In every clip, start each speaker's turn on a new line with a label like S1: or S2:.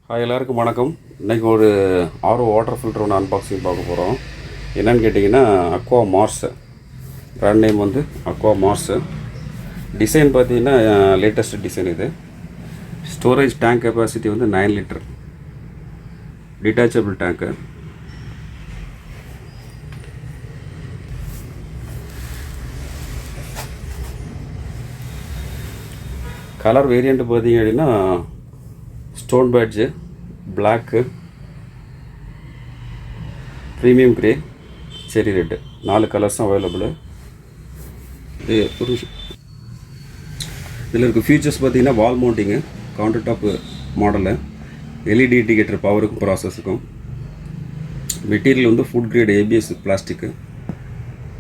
S1: Hi எல்லாருக்கும் வணக்கம். இன்றைக்கி ஒரு ஆரோ வாட்டர் ஃபில்டர் ஒன்று அன்பாக்சிங் பார்க்க போகிறோம். என்னென்னு கேட்டிங்கன்னா அக்வா மார்ஸ், பிராண்ட் நேம் வந்து அக்வா மார்ஸு. டிசைன் பார்த்தீங்கன்னா லேட்டஸ்ட் டிசைன் இது. ஸ்டோரேஜ் டேங்க் கெப்பாசிட்டி வந்து 9 litre, detachable tank. Colour variant பார்த்தீங்க அப்படின்னா stone beige, black, premium grey, cherry red, 4 கலர்ஸும் அவைலபிள். இதில் இருக்க ஃபீச்சர்ஸ் பார்த்தீங்கன்னா wall mounting, counter top model, LED indicator பவருக்கும் ப்ராசஸுக்கும். மெட்டீரியல் வந்து food grade ABS plastic.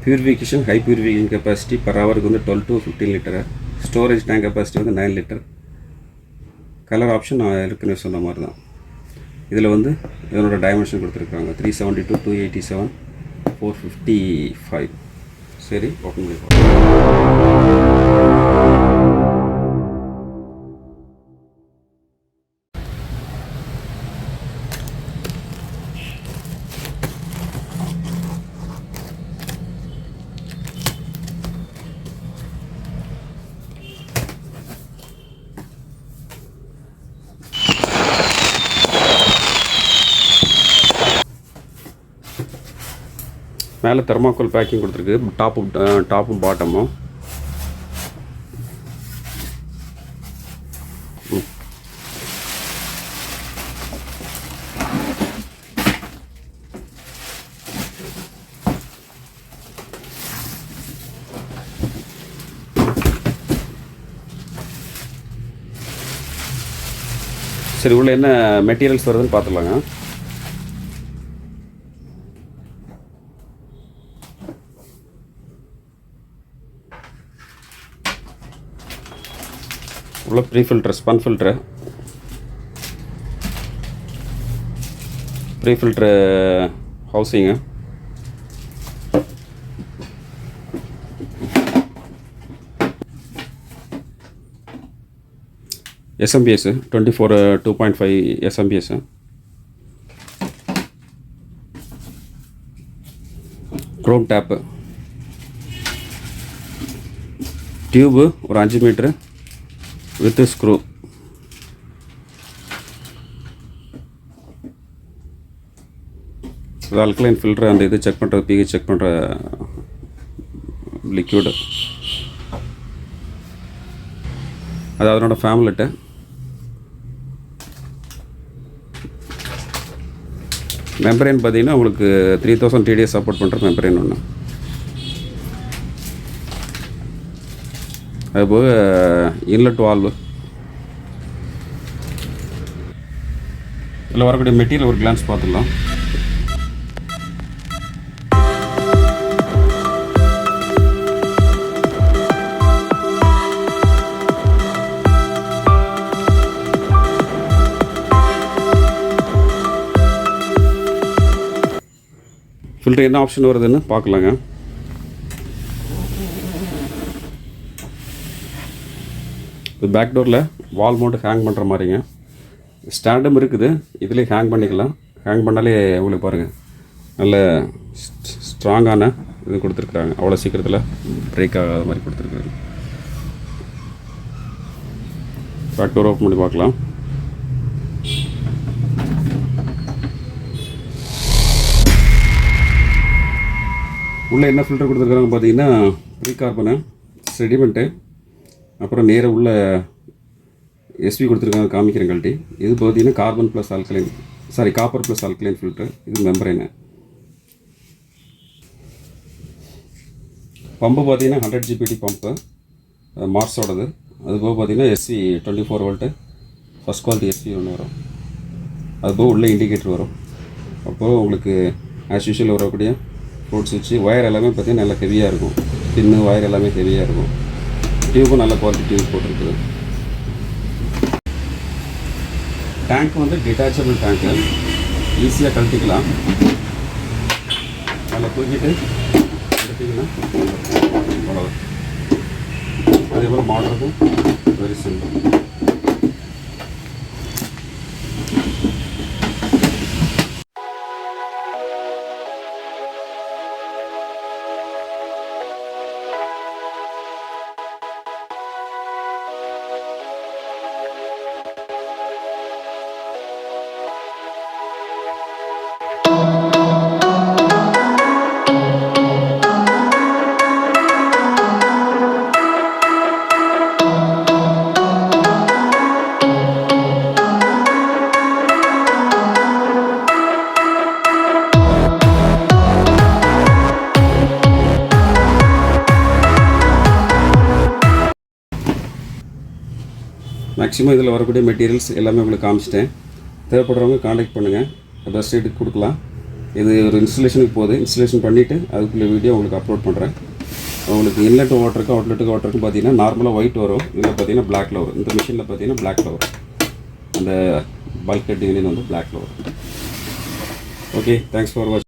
S1: Purification high purification capacity per ஹவருக்கு வந்து 12 to 15 litre. Storage tank capacity வந்து 9 லிட்டர். கலர் ஆப்ஷன் நான் ஏற்கனவே சொன்ன மாதிரி தான். இதில் வந்து இதனோட டைமென்ஷன் கொடுத்துருக்காங்க 372, 287, 455. சரி, ஓப்பன் பண்ணி மேலே தெர்மாக்கோல் பேக்கிங் கொடுத்துருக்கு, டாப்பும் பாட்டமும். சரி, உள்ள என்ன மெட்டீரியல்ஸ் வருதுன்னு பார்த்துலாங்க. உள்ள pre filter, spun filter, pre filter housing, SMPS 24 2.5 SMPS, chrome tape, tube ஒரு 5 metre with screw. Alkaline filter, அந்த இது செக் பண்ணுறது, பிஹெச் செக் பண்ணுற லிக்யூடு, அது அதனோட ஃபேம்லெட்டு. மெம்பரேன் பார்த்தீங்கன்னா உங்களுக்கு 3000 TDS சப்போர்ட் பண்ணுற மெம்பரேன் ஒன்று. அதுபோக இன்லெட் வால்வு. இதில் வரக்கூடிய மெட்டீரியல் ஒரு கிளான்ஸ் பார்த்துடலாம். ஃபில்டர் என்ன ஆப்ஷன் வருதுன்னு பார்க்கலாங்க. பேக் டோரில் வால் மவுண்ட் ஹேங் பண்ணுற மாதிரிங்க. ஸ்டாண்டும் இருக்குது, இதிலே ஹேங் பண்ணிக்கலாம். ஹேங் பண்ணாலே உங்களுக்கு பாருங்கள் நல்ல ஸ்ட்ராங்கான இது கொடுத்துருக்குறாங்க. அவ்வளோ சீக்கிரத்தில் பிரேக் ஆகாத மாதிரி கொடுத்துருக்குறாங்க. பேக் டோர் ஓப்பன் பண்ணி பார்க்கலாம். உள்ளே என்ன ஃபில்டர் கொடுத்துருக்குறாங்க பார்த்தீங்கன்னா ப்ரீ கார்பனு, செடிமெண்ட்டு, அப்புறம் நேராக உள்ள எஸ்பி கொடுத்துருக்காங்க, காமிக்கிறேன் கழட்டி. இது பார்த்தீங்கன்னா carbon plus alkaline, copper plus alkaline filter. இது மெம்பரேனு. பம்பு பார்த்தீங்கன்னா 100 GPD பம்பு மார்ஸோடது. அதுபோக பார்த்தீங்கன்னா S C 24 volt first quality S C ஒன்று வரும். அதுபோக உள்ள இண்டிகேட்டர் வரும். அப்போது உங்களுக்கு ஆஸ் யூஷுவல் வரக்கூடிய ஃபுட் சுவிட்சு, ஒயர் எல்லாமே பார்த்தீங்கன்னா நல்லா ஹெவியாக இருக்கும். பின்னு ஒயர் எல்லாமே ஹெவியாக இருக்கும். டியூபும் நல்ல குவாலிட்டி டியூப் போட்டிருக்குது. டேங்க் வந்து டிட்டாச்சபிள் டேங்க்கு, ஈஸியாக கழட்டிக்கலாம். நல்லா தூக்கிட்டு எடுத்திங்கன்னா அவ்வளோ. அதே போல் மாடலுக்கும் வெரி சிம்பிள். மேக்ஸிமம் இதில் வரக்கூடிய மெட்டீரியல்ஸ் எல்லாமே உங்களுக்கு காமிச்சிட்டேன். தேவைப்படுறவங்க காண்டாக்ட் பண்ணுங்கள், பெஸ்ட் ரேட்டுக்கு கொடுக்கலாம். இது ஒரு இன்ஸ்டலேஷனுக்கு போகுது, இன்ஸ்டலேஷன் பண்ணிவிட்டு அதுக்குள்ளே வீடியோ உங்களுக்கு அப்லோட் பண்ணுறேன். உங்களுக்கு இன்லெட் வாட்டருக்கு அவுட்லெட்டுக்கு வாட்டருக்கு பார்த்தீங்கன்னா நார்மலாக ஒயிட் வரும், இதில் பார்த்தீங்கன்னா பிளாக்ல வரும். இந்த மிஷினில் பார்த்தீங்கன்னா பிளாக்ல வரும், அந்த பல்க் கட் யூனியன் வந்து பிளாக்ல வரும். ஓகே, தேங்க்ஸ் ஃபார் வாட்சிங்.